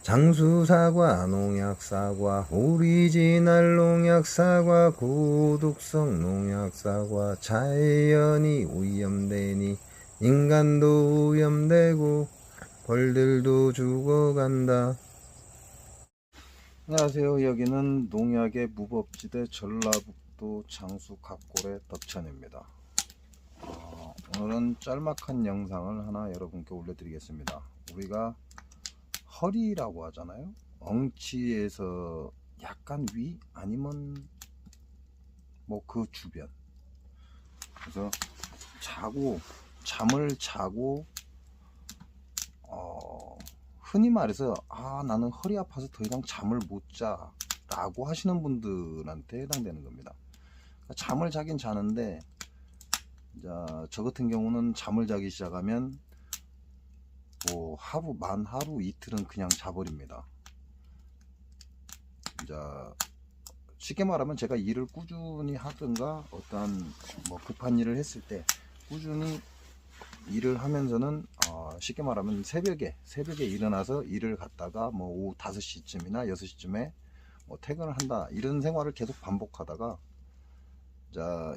장수사과, 농약사과, 오리지널 농약사과, 고독성 농약사과, 자연이 오염되니 인간도 오염되고 벌들도 죽어간다. 안녕하세요. 여기는 농약의 무법지대 전라북도 장수 각골의 덕천입니다. 오늘은 짤막한 영상을 하나 여러분께 올려드리겠습니다. 우리가 허리라고 하잖아요. 엉치에서 약간 위 아니면 뭐 그 주변. 그래서 잠을 자고 흔히 말해서 나는 허리 아파서 더 이상 잠을 못 자 라고 하시는 분들한테 해당되는 겁니다. 그러니까 잠을 자긴 자는데 저 같은 경우는 잠을 자기 시작하면 뭐 하루 이틀은 그냥 자버립니다. 쉽게 말하면 제가 일을 꾸준히 하든가 어떠한 뭐 급한 일을 했을 때 꾸준히 일을 하면서는 쉽게 말하면 새벽에 일어나서 일을 갔다가 뭐 오후 5시쯤이나 6시쯤에 뭐 퇴근을 한다, 이런 생활을 계속 반복하다가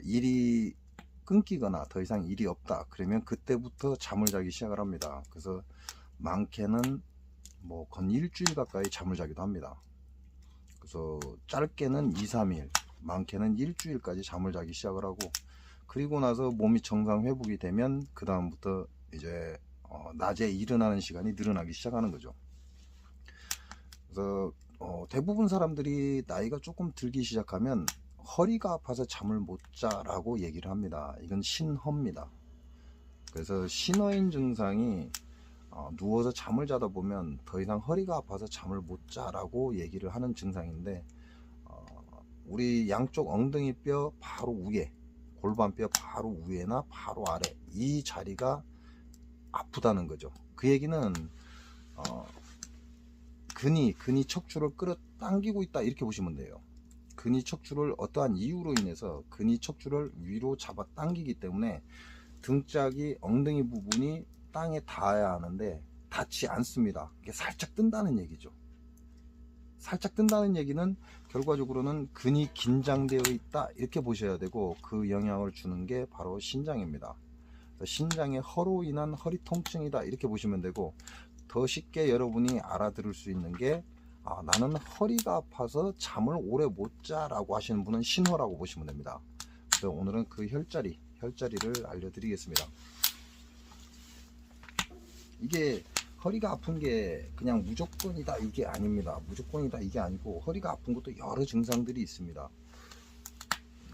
일이 끊기거나 더 이상 일이 없다 그러면 그때부터 잠을 자기 시작을 합니다. 그래서 많게는 뭐 건 일주일 가까이 잠을 자기도 합니다. 그래서 짧게는 2-3일, 많게는 일주일까지 잠을 자기 시작을 하고, 그리고 나서 몸이 정상 회복이 되면 그 다음부터 이제 낮에 일어나는 시간이 늘어나기 시작하는 거죠. 그래서 대부분 사람들이 나이가 조금 들기 시작하면 허리가 아파서 잠을 못 자라고 얘기를 합니다. 이건 신허입니다. 그래서 신허인 증상이 누워서 잠을 자다 보면 더 이상 허리가 아파서 잠을 못 자라고 얘기를 하는 증상인데, 우리 양쪽 엉덩이 뼈 바로 위에, 골반뼈 바로 위에나 바로 아래 이 자리가 아프다는 거죠. 그 얘기는 근이 척추를 끌어당기고 있다, 이렇게 보시면 돼요. 근이 척추를 어떠한 이유로 인해서 근이 척추를 위로 잡아 당기기 때문에 등짝이, 엉덩이 부분이 땅에 닿아야 하는데 닿지 않습니다. 이게 살짝 뜬다는 얘기죠. 살짝 뜬다는 얘기는 결과적으로는 근이 긴장되어 있다, 이렇게 보셔야 되고, 그 영향을 주는 게 바로 신장입니다. 신장의 허로 인한 허리 통증이다, 이렇게 보시면 되고, 더 쉽게 여러분이 알아들을 수 있는 게 나는 허리가 아파서 잠을 오래 못 자라고 하시는 분은 신허라고 보시면 됩니다. 그래서 오늘은 그 혈자리를 알려드리겠습니다. 이게 허리가 아픈 게 그냥 무조건이다 이게 아닙니다. 무조건이다 이게 아니고, 허리가 아픈 것도 여러 증상들이 있습니다.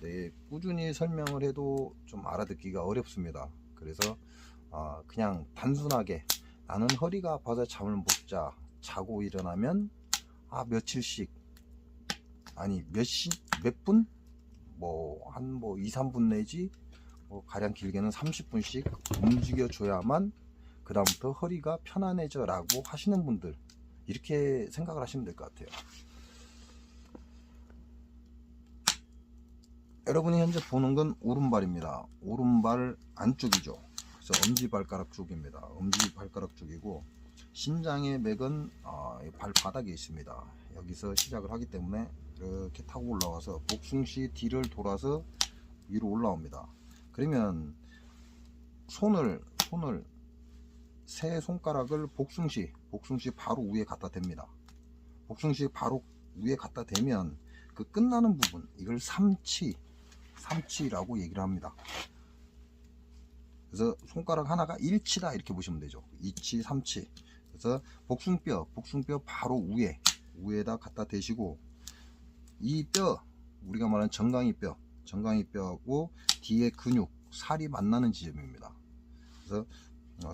네, 꾸준히 설명을 해도 좀 알아듣기가 어렵습니다. 그래서 그냥 단순하게 나는 허리가 아파서 잠을 못 자, 자고 일어나면 며칠씩, 아니 몇 분? 한 2-3분 내지 가량 길게는 30분씩 움직여 줘야만 그 다음부터 허리가 편안해져 라고 하시는 분들, 이렇게 생각을 하시면 될 것 같아요. 여러분이 현재 보는 건 오른발입니다. 오른발 안쪽이죠. 그래서 엄지발가락 쪽입니다. 엄지발가락 쪽이고, 신장의 맥은 발바닥에 있습니다. 여기서 시작을 하기 때문에 이렇게 타고 올라와서 복숭시 뒤를 돌아서 위로 올라옵니다. 그러면 손을 세 손가락을 복숭시 바로 위에 갖다 댑니다. 복숭시 바로 위에 갖다 대면 그 끝나는 부분, 이걸 삼치라고 얘기를 합니다. 그래서 손가락 하나가 일치다, 이렇게 보시면 되죠. 이치, 삼치. 그래서 복숭뼈 바로 위에다 갖다 대시고, 이 뼈, 우리가 말하는 정강이뼈하고 뒤에 근육, 살이 만나는 지점입니다. 그래서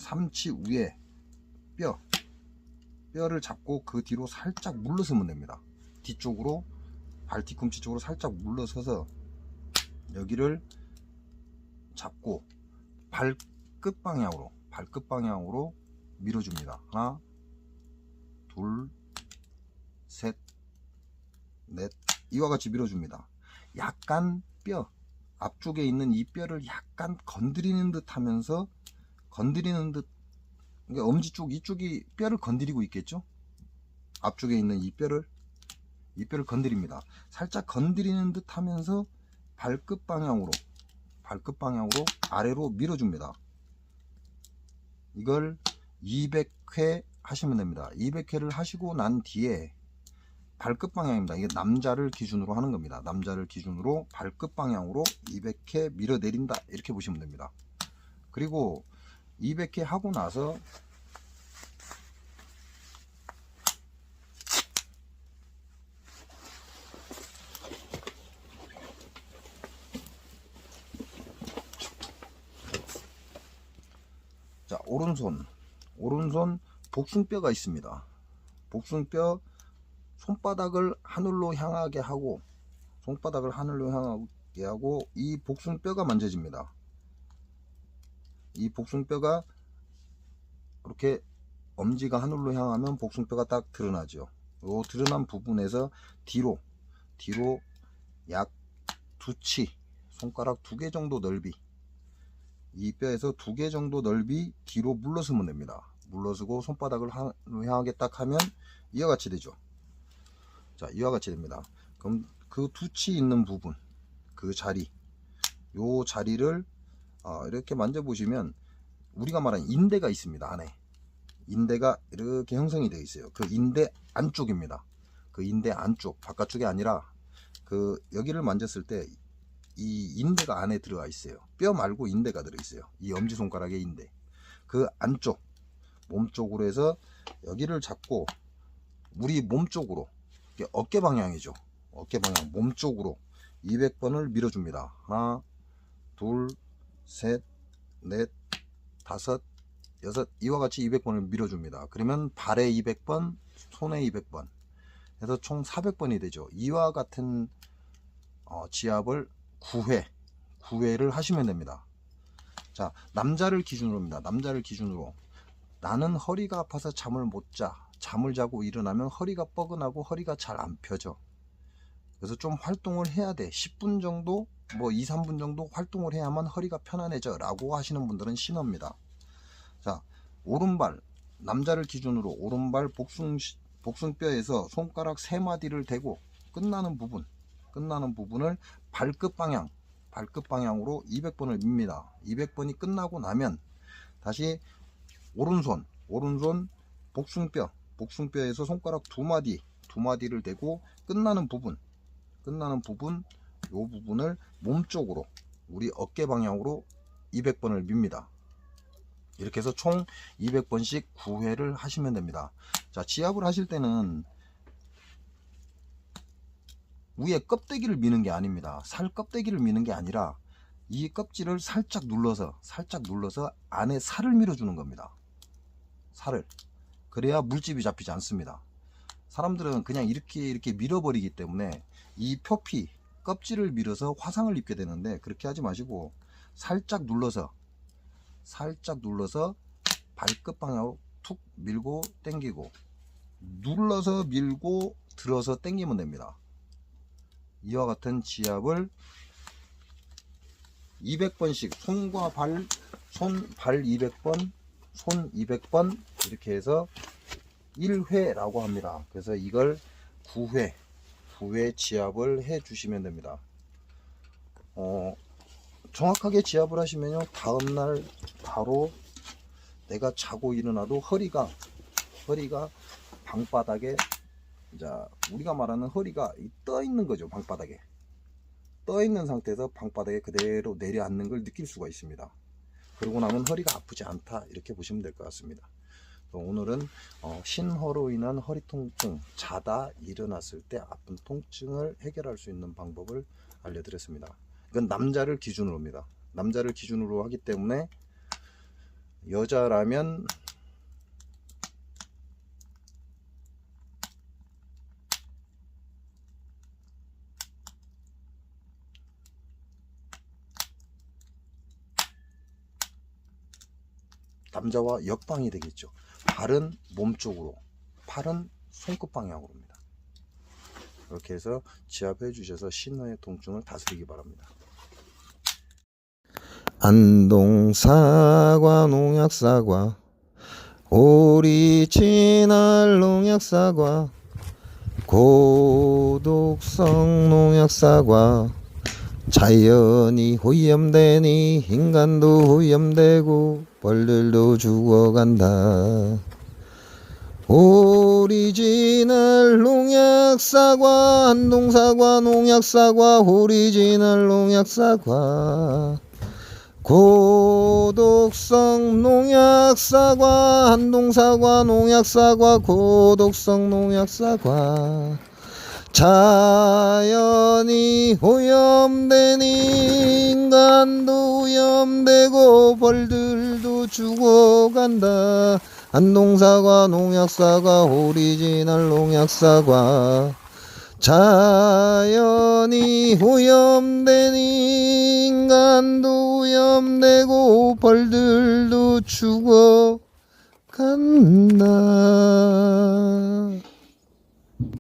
삼치 위에 뼈를 잡고 그 뒤로 살짝 물러서면 됩니다. 뒤쪽으로, 발 뒤꿈치 쪽으로 살짝 물러서서 여기를 잡고 발끝 방향으로 밀어줍니다. 하나, 둘, 셋, 넷, 이와 같이 밀어줍니다. 약간 뼈 앞쪽에 있는 이 뼈를 약간 건드리는 듯 하면서, 그러니까 엄지 쪽 이쪽이 뼈를 건드리고 있겠죠. 앞쪽에 있는 이 뼈를 건드립니다. 살짝 건드리는 듯 하면서 발끝 방향으로 아래로 밀어줍니다. 이걸 200회 하시면 됩니다. 200회를 하시고 난 뒤에 발끝 방향입니다. 이게 남자를 기준으로 하는 겁니다. 남자를 기준으로 발끝 방향으로 200회 밀어내린다, 이렇게 보시면 됩니다. 그리고 200회 하고 나서 자, 오른손 복숭뼈가 있습니다. 복숭뼈 손바닥을 하늘로 향하게 하고 이 복숭뼈가 만져집니다. 이 복숭뼈가 이렇게 엄지가 하늘로 향하면 복숭뼈가 딱 드러나죠. 이 드러난 부분에서 뒤로 약 2치, 손가락 2개 정도 넓이, 이 뼈에서 2개 정도 넓이 뒤로 물러서면 됩니다. 물러서고 손바닥을 하늘로 향하게 딱 하면 이와 같이 되죠. 자, 이와 같이 됩니다. 그럼 그 2치 있는 부분, 그 자리, 요 자리를 이렇게 만져보시면 우리가 말하는 인대가 있습니다. 안에 인대가 이렇게 형성이 되어 있어요. 그 인대 안쪽입니다. 그 인대 안쪽, 바깥쪽이 아니라 그 여기를 만졌을 때 이 인대가 안에 들어가 있어요. 뼈 말고 인대가 들어 있어요. 이 엄지손가락의 인대, 그 안쪽 몸쪽으로 해서 여기를 잡고 우리 몸쪽으로, 어깨 방향이죠. 어깨 방향 몸쪽으로 200번을 밀어줍니다. 하나, 둘, 셋, 넷, 다섯, 여섯, 이와 같이 200번을 밀어줍니다. 그러면 발에 200번, 손에 200번 해서 총 400번이 되죠. 이와 같은 지압을 9회를 하시면 됩니다. 자, 남자를 기준으로입니다. 남자를 기준으로 나는 허리가 아파서 잠을 못 자. 잠을 자고 일어나면 허리가 뻐근하고 허리가 잘 안 펴져. 그래서 좀 활동을 해야 돼. 10분 정도, 2, 3분 정도 활동을 해야만 허리가 편안해져 라고 하시는 분들은 신호입니다. 자, 오른발, 남자를 기준으로 오른발 복숭뼈에서 손가락 3마디를 대고 끝나는 부분을 발끝 방향으로 200번을 밉니다. 200번이 끝나고 나면 다시 오른손 복숭뼈에서 손가락 2마디를 대고 끝나는 부분, 요 부분을 몸쪽으로 우리 어깨 방향으로 200번을 밉니다. 이렇게 해서 총 200번씩 9회를 하시면 됩니다. 자, 지압을 하실 때는 위에 껍데기를 미는 게 아닙니다. 살 껍데기를 미는 게 아니라 이 껍질을 살짝 눌러서 안에 살을 밀어주는 겁니다. 살을. 그래야 물집이 잡히지 않습니다. 사람들은 그냥 이렇게 밀어버리기 때문에 이 표피 껍질을 밀어서 화상을 입게 되는데, 그렇게 하지 마시고 살짝 눌러서 발끝 방향으로 툭 밀고 당기고, 눌러서 밀고 들어서 당기면 됩니다. 이와 같은 지압을 200번씩 손과 발 200번, 손 200번 이렇게 해서 1회라고 합니다. 그래서 이걸 9회 지압을 해 주시면 됩니다. 정확하게 지압을 하시면요, 다음날 바로 내가 자고 일어나도 허리가 방바닥에, 자, 우리가 말하는 허리가 떠 있는 거죠. 방바닥에 떠 있는 상태에서 방바닥에 그대로 내려앉는 걸 느낄 수가 있습니다. 그러고 나면 허리가 아프지 않다, 이렇게 보시면 될 것 같습니다. 오늘은 신허로 인한 허리 통증, 자다 일어났을 때 아픈 통증을 해결할 수 있는 방법을 알려드렸습니다. 이건 남자를 기준으로입니다. 남자를 기준으로 하기 때문에 여자라면 남자와 역방이 되겠죠. 발은 몸쪽으로, 팔은 손끝 방향으로입니다. 이렇게 해서 지압해 주셔서 신호의 통증을 다스리기 바랍니다. 안동사과, 농약사과, 오리지널 농약사과, 고독성 농약사과. 자연이 오염되니 인간도 오염되고 벌들도 죽어간다. 오리지널 농약사과, 한동사과 농약사과, 오리지널 농약사과. 고독성 농약사과, 한동사과 농약사과, 고독성 농약사과. 자연이 오염되니 인간도 오염되고 벌들도 죽어간다. 한동사과 농약사과, 오리지널 농약사과. 자연이 오염되니 인간도 오염되고 벌들도 죽어간다.